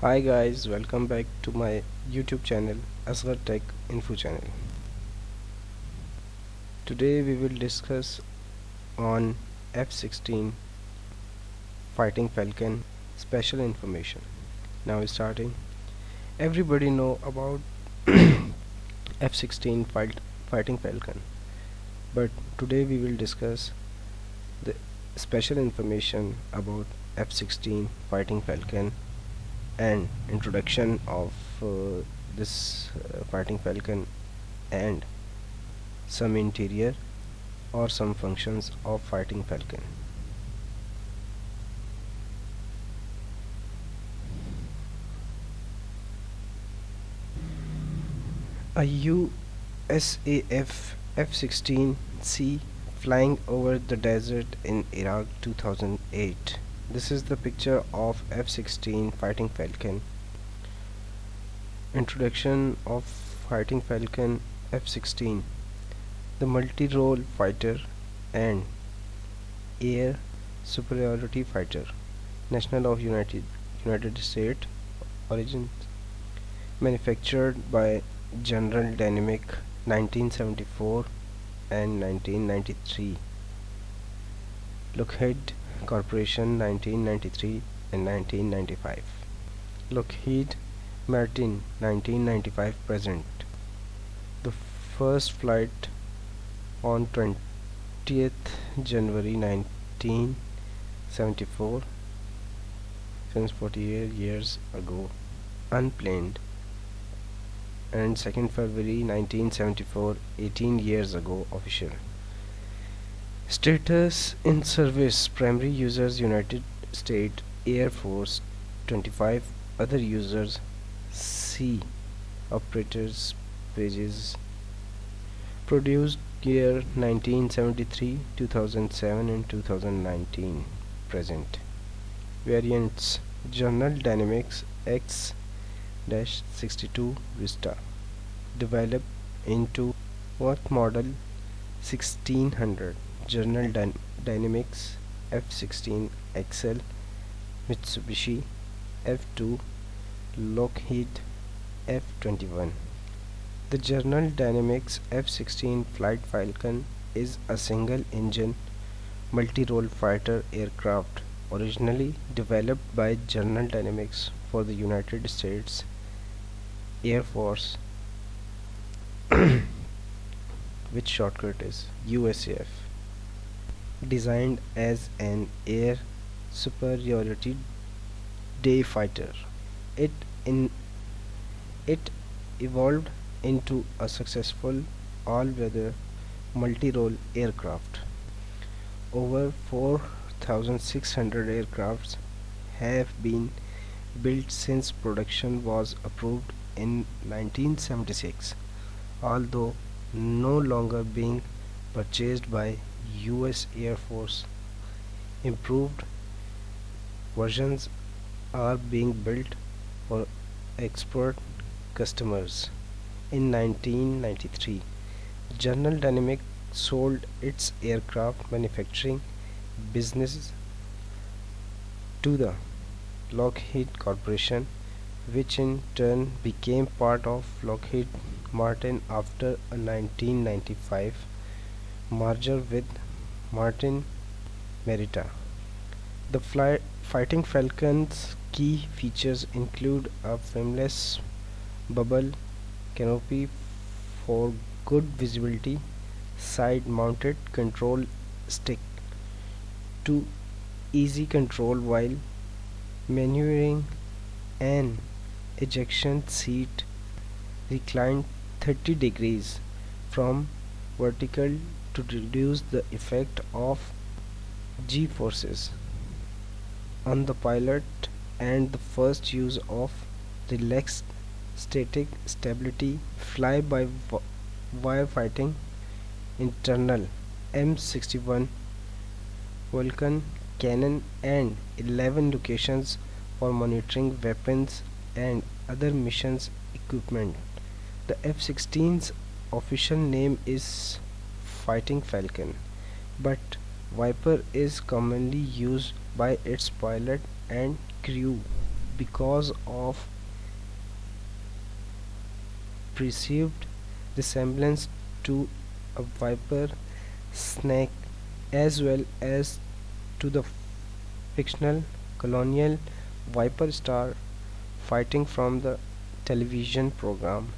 Hi guys, welcome back to my YouTube channel Asghar Tech Info channel. Today we will discuss on F16 Fighting Falcon Special Information. Now starting. Everybody know about F16 Fighting Falcon, but today we will discuss the special information about F16 Fighting Falcon and introduction of this Fighting Falcon and some interior or some functions of Fighting Falcon. A USAF F-16C flying over the desert in Iraq 2008. This is the picture of F-16 Fighting Falcon. Introduction of Fighting Falcon F-16. The multi-role fighter and air superiority fighter. National of United States origin. Manufactured by General Dynamic 1974 and 1993. Lockheed Corporation 1993 and 1995. Lockheed Martin 1995 present. The first flight on 20th January 1974, since 48 years ago, unplanned, and 2nd February 1974, 18 years ago, official. Status in service: primary users United States Air Force, 25 other users. C. Operators pages. Produced year 1973, 2007 and 2019 present. Variants: General Dynamics X-62 Vista, developed into what model? 1600. General Dynamics F-16 XL, Mitsubishi F2, Lockheed F-21. The General Dynamics F-16 Flight Falcon is a single-engine, multi-role fighter aircraft originally developed by General Dynamics for the United States Air Force, which shortcut is USAF. Designed as an air superiority day fighter, it evolved into a successful all-weather multi-role aircraft. Over 4,600 aircrafts have been built since production was approved in 1976, although no longer being purchased by US Air Force. Improved versions are being built for export customers. In 1993, General Dynamics sold its aircraft manufacturing business to the Lockheed Corporation, which in turn became part of Lockheed Martin after a 1995 merger with Martin Marietta. The Fighting Falcon's key features include a frameless bubble canopy for good visibility, side-mounted control stick to easy control while maneuvering, an ejection seat reclined 30 degrees from vertical to reduce the effect of G-forces on the pilot, and the first use of relaxed static stability fly-by-wire fighting. Internal M61 Vulcan cannon and 11 locations for monitoring weapons and other missions equipment. The F-16's official name is Fighting Falcon, but Viper is commonly used by its pilot and crew. because of perceived resemblance to a viper snake, as well as to the fictional colonial viper star fighting from the television program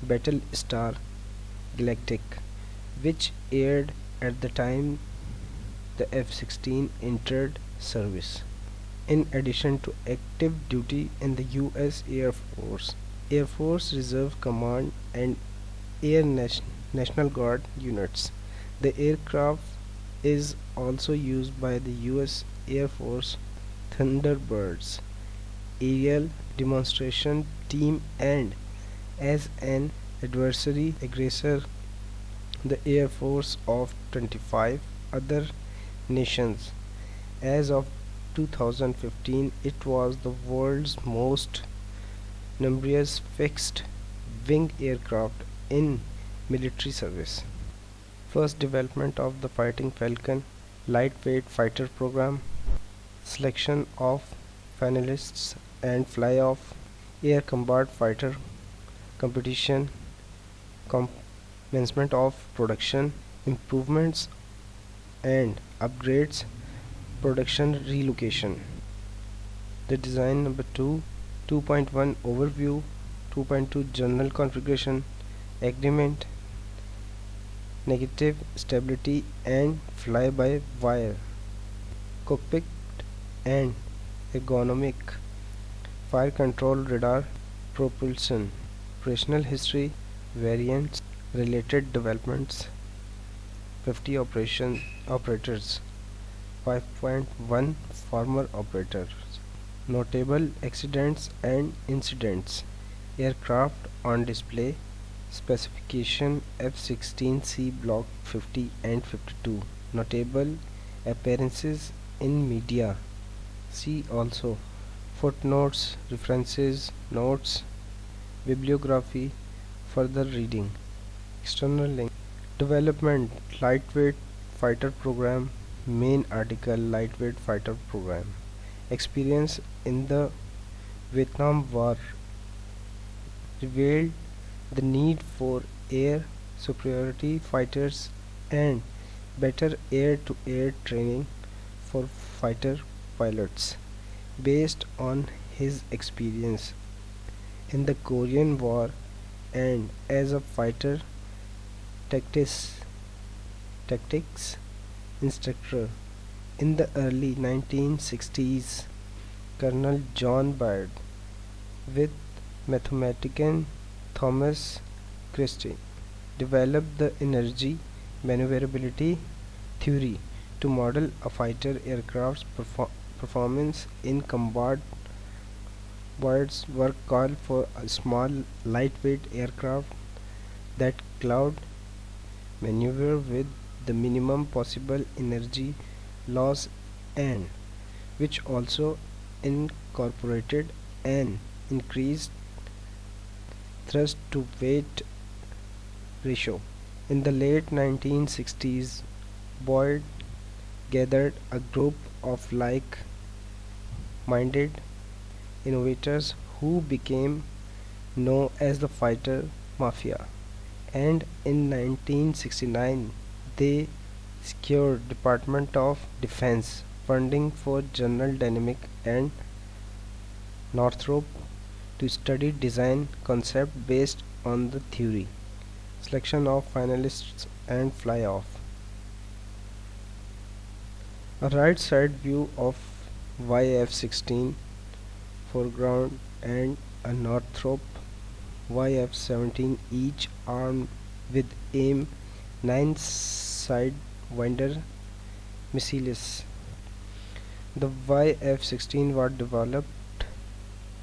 Battlestar Galactic, which aired at the time the F-16 entered service. In addition to active duty in the U.S. Air Force, Air Force Reserve Command, and National Guard units, the aircraft is also used by the U.S. Air Force Thunderbirds aerial demonstration team and as an adversary aggressor the Air Force of 25 other nations. As of 2015, it was the world's most numerous fixed wing aircraft in military service. First development of the Fighting Falcon lightweight fighter program, selection of finalists and fly-off, air combat fighter competition, commencement of production, improvements and upgrades, production relocation. The design number 2, 2.1 overview, 2.2 general configuration, agreement, negative stability and fly-by-wire, cockpit and ergonomic, fire control radar, propulsion, operational history, variants, related developments, 50 operators, 5.1 former operators, notable accidents and incidents, aircraft on display, specification F-16C Block 50 and 52, notable appearances in media. See also footnotes, references, notes, bibliography, further reading. External link. Development lightweight fighter program. Main article lightweight fighter program. Experience in the Vietnam War revealed the need for air superiority fighters and better air-to-air training for fighter pilots. Based on his experience in the Korean War and as a fighter tactics instructor in the early 1960s, Colonel John Byrd, with mathematician Thomas Christie, developed the energy maneuverability theory to model a fighter aircraft's performance in combat. Byrd's work called for a small, lightweight aircraft that could maneuver with the minimum possible energy loss and which also incorporated an increased thrust to weight ratio. In the late 1960s, Boyd gathered a group of like-minded innovators who became known as the Fighter Mafia, and in 1969 they secured Department of Defense funding for General Dynamics and Northrop to study design concept based on the theory. Selection of finalists and fly-off. A right side view of YF-16 foreground and a Northrop YF-17 each armed with AIM-9 Sidewinder missiles. The YF-16 was developed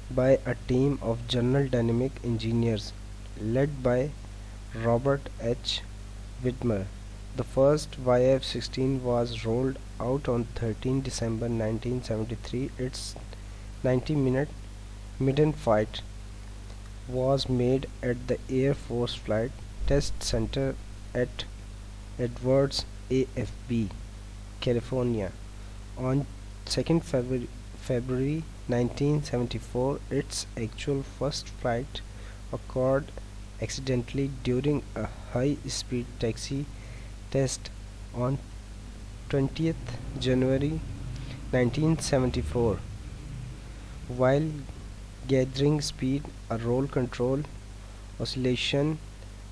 by a team of General Dynamics engineers led by Robert H. Widmer. The first YF-16 was rolled out on 13 December 1973. Its 90-minute maiden flight was made at the Air Force Flight Test Center at Edwards AFB, California on 2nd February 1974, its actual first flight occurred accidentally during a high-speed taxi test on 20th January 1974. While gathering speed, a roll control oscillation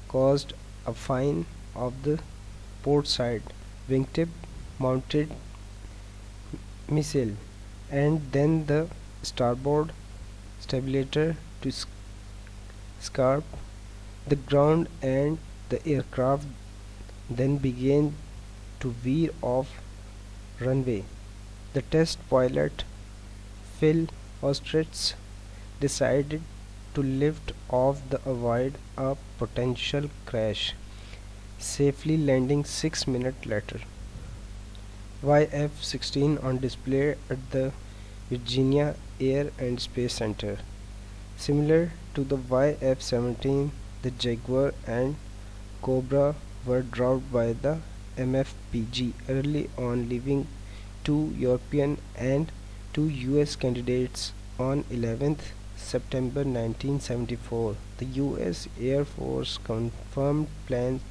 caused a fine of the port side wingtip mounted missile, and then the starboard stabilizer to scarp the ground, and the aircraft then began to veer off runway. The test pilot, Phil Ostrich, decided to lift off to avoid a potential crash, safely landing 6 minutes later. F-16 on display at the Virginia Air and Space Center. Similar to the F-17, the Jaguar and Cobra were dropped by the MFPG early on, leaving 2 European and 2 US candidates on 11th September 1974. The US Air Force confirmed plans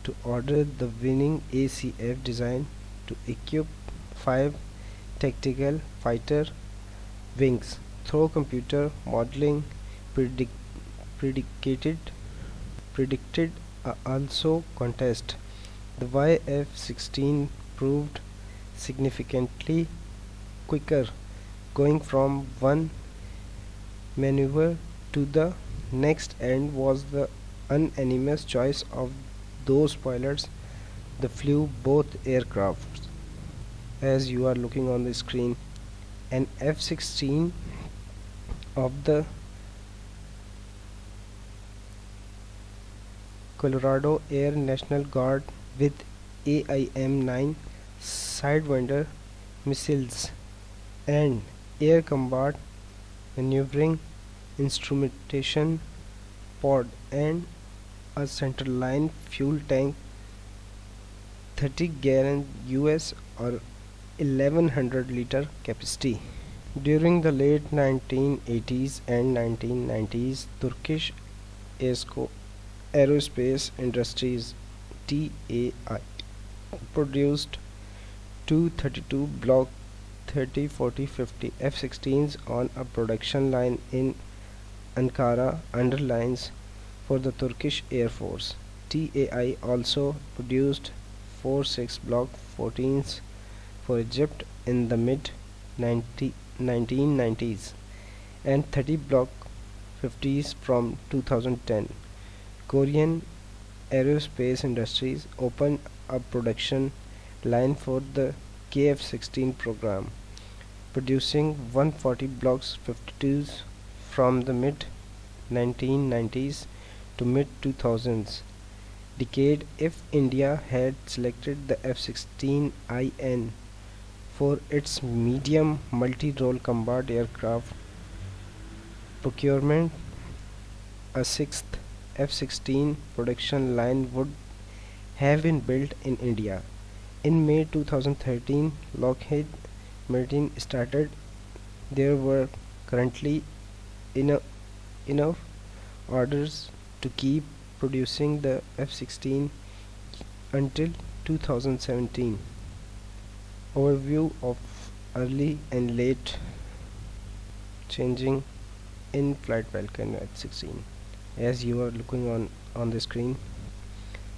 to order the winning ACF design to equip 5 tactical fighter wings through computer modeling predicted also contest. The F-16 proved significantly quicker, going from one maneuver to the next, and was the unanimous choice of those pilots that flew both aircrafts. As you are looking on the screen, an F-16 of the Colorado Air National Guard with AIM-9 Sidewinder missiles and air combat maneuvering instrumentation pod and a centerline fuel tank, 30-gallon US or 1100-liter capacity. During the late 1980s and 1990s, Turkish Aerospace Industries (TAI) produced 232 Block 30, 40, 50 F-16s on a production line in Ankara underlines for the Turkish Air Force. TAI also produced 46 Block 14s for Egypt in the mid 1990s and 30 Block 50s from 2010. Korean Aerospace Industries opened a production line for the KF-16 program, producing 140 Blocks 52s from the mid 1990s to mid 2000s decade. If India had selected the F-16IN for its medium multi-role combat aircraft procurement, a sixth F-16 production line would have been built in India. In May 2013, Lockheed Martin started. There were currently enough orders to keep producing the F-16 until 2017. Overview of early and late changing in-flight Falcon F-16. As you are looking on the screen,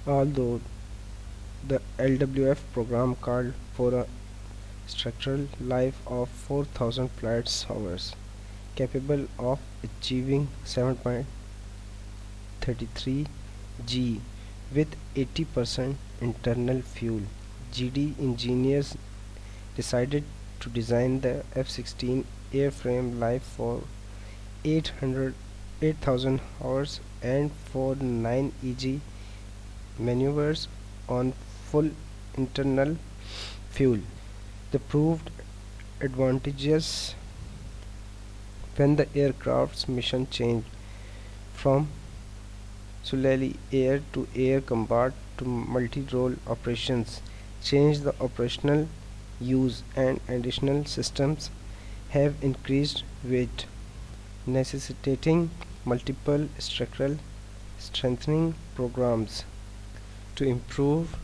although the LWF program called for a structural life of 4000 flight hours, capable of achieving 7.33 G with 80% internal fuel, GD engineers decided to design the F-16 airframe life for 8,000 hours and for 9 EG maneuvers on full internal fuel. They proved advantageous when the aircraft's mission changed from solely air to air combat to multi-role operations, changed the operational use and additional systems have increased weight, necessitating multiple structural strengthening programs to improve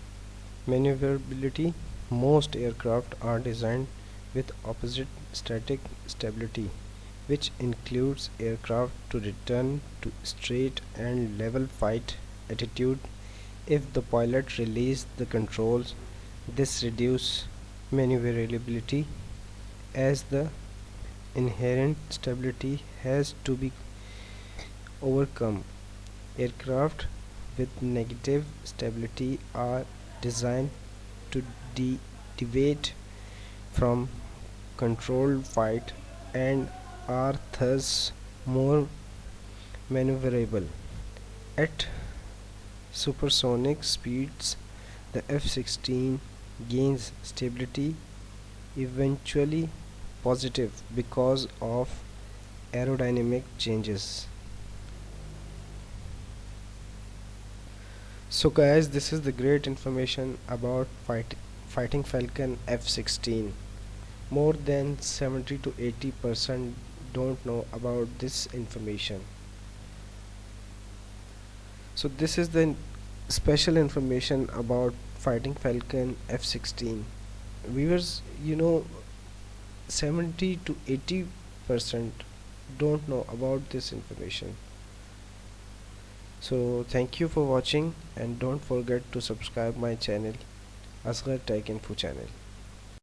maneuverability. Most aircraft are designed with opposite static stability, which includes aircraft to return to straight and level flight attitude if the pilot releases the controls. This reduces maneuverability as the inherent stability has to be overcome. Aircraft with negative stability are designed to deviate from controlled flight and are thus more maneuverable. At supersonic speeds, the F-16 gains stability, eventually positive because of aerodynamic changes. So guys, this is the great information about fighting Falcon F-16. More than 70 to 80% don't know about this information. So this is the special information about fighting Falcon F-16. Viewers, 70 to 80% don't know about this information. So thank you for watching, and don't forget to subscribe my channel, Asghar Tech Info channel.